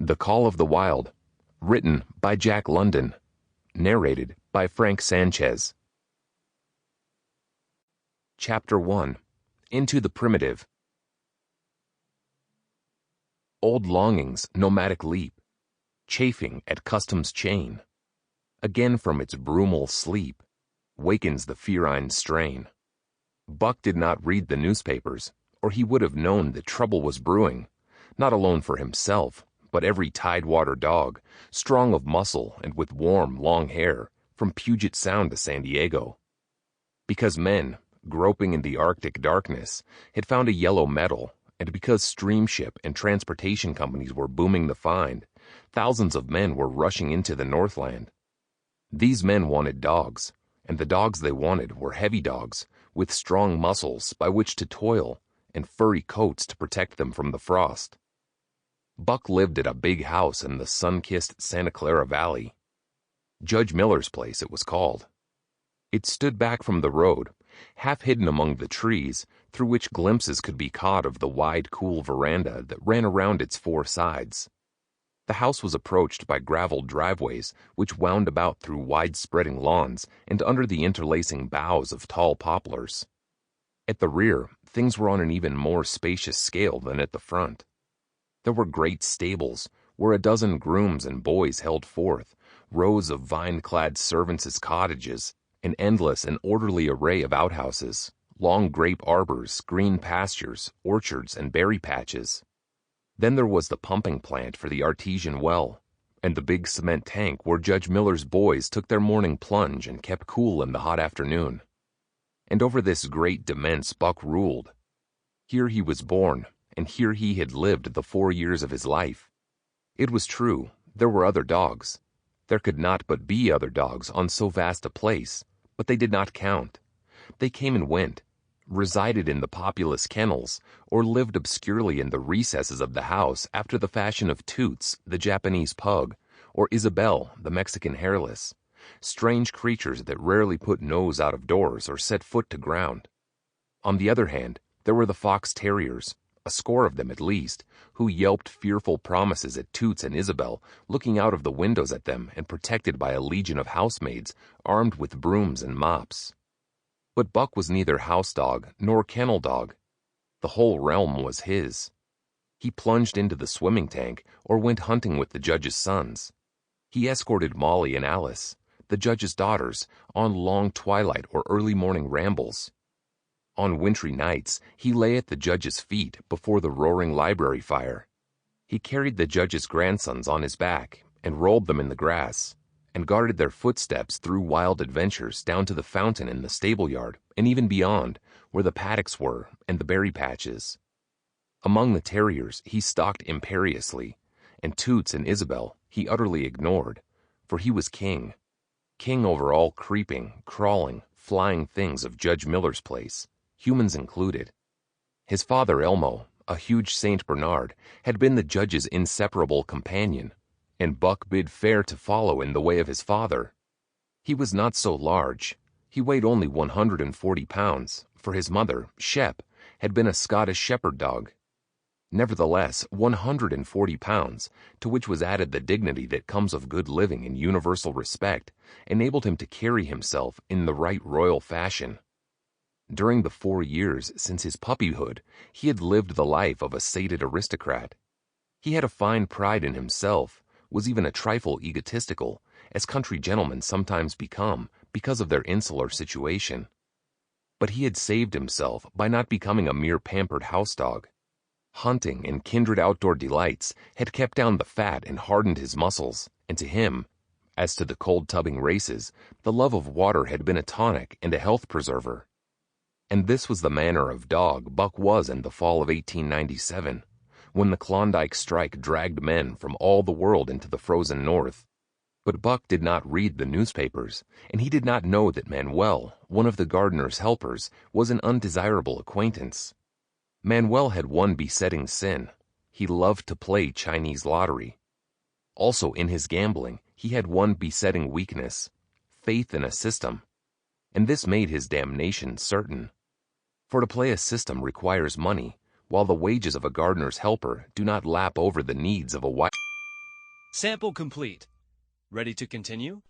The Call of the Wild, written by Jack London, narrated by Frank Sanchez. Chapter 1. Into the Primitive. Old longings, nomadic leap, chafing at custom's chain. Again from its brumal sleep, wakens the ferine strain. Buck did not read the newspapers, or he would have known that trouble was brewing, not alone for himself, but every tidewater dog, strong of muscle and with warm, long hair, from Puget Sound to San Diego. Because men, groping in the Arctic darkness, had found a yellow metal, and because steamship and transportation companies were booming the find, thousands of men were rushing into the Northland. These men wanted dogs, and the dogs they wanted were heavy dogs, with strong muscles by which to toil, and furry coats to protect them from the frost. Buck lived at a big house in the sun-kissed Santa Clara Valley. Judge Miller's place, it was called. It stood back from the road, half hidden among the trees, through which glimpses could be caught of the wide, cool veranda that ran around its four sides. The house was approached by graveled driveways which wound about through wide-spreading lawns and under the interlacing boughs of tall poplars. At the rear, things were on an even more spacious scale than at the front. There were great stables, where a dozen grooms and boys held forth, rows of vine-clad servants' cottages, an endless and orderly array of outhouses, long grape arbors, green pastures, orchards, and berry patches. Then there was the pumping plant for the artesian well, and the big cement tank where Judge Miller's boys took their morning plunge and kept cool in the hot afternoon. And over this great demesne Buck ruled. Here he was born, and here he had lived the 4 years of his life. It was true, there were other dogs. There could not but be other dogs on so vast a place, but they did not count. They came and went, resided in the populous kennels, or lived obscurely in the recesses of the house after the fashion of Toots, the Japanese pug, or Isabel, the Mexican hairless, strange creatures that rarely put nose out of doors or set foot to ground. On the other hand, there were the fox terriers, a score of them at least, who yelped fearful promises at Toots and Isabel, looking out of the windows at them and protected by a legion of housemaids armed with brooms and mops. But Buck was neither house dog nor kennel dog. The whole realm was his. He plunged into the swimming tank or went hunting with the judge's sons. He escorted Molly and Alice, the judge's daughters, on long twilight or early morning rambles. On wintry nights, he lay at the judge's feet before the roaring library fire. He carried the judge's grandsons on his back and rolled them in the grass, and guarded their footsteps through wild adventures down to the fountain in the stable yard and even beyond, where the paddocks were and the berry patches. Among the terriers he stalked imperiously, and Toots and Isabel he utterly ignored, for he was king over all creeping, crawling, flying things of Judge Miller's place, humans included. His father Elmo, a huge Saint Bernard, had been the judge's inseparable companion, and Buck bid fair to follow in the way of his father. He was not so large. He weighed only 140 pounds, for his mother, Shep, had been a Scottish shepherd dog. Nevertheless, 140 pounds, to which was added the dignity that comes of good living and universal respect, enabled him to carry himself in the right royal fashion. During the 4 years since his puppyhood, he had lived the life of a sated aristocrat. He had a fine pride in himself, was even a trifle egotistical, as country gentlemen sometimes become because of their insular situation. But he had saved himself by not becoming a mere pampered house dog. Hunting and kindred outdoor delights had kept down the fat and hardened his muscles, and to him, as to the cold-tubbing races, the love of water had been a tonic and a health preserver. And this was the manner of dog Buck was in the fall of 1897, when the Klondike strike dragged men from all the world into the frozen north. But Buck did not read the newspapers, and he did not know that Manuel, one of the gardener's helpers, was an undesirable acquaintance. Manuel had one besetting sin. He loved to play Chinese lottery. Also in his gambling, he had one besetting weakness, faith in a system. And this made his damnation certain. For to play a system requires money, while the wages of a gardener's helper do not lap over the needs of a wife. Sample complete. Ready to continue?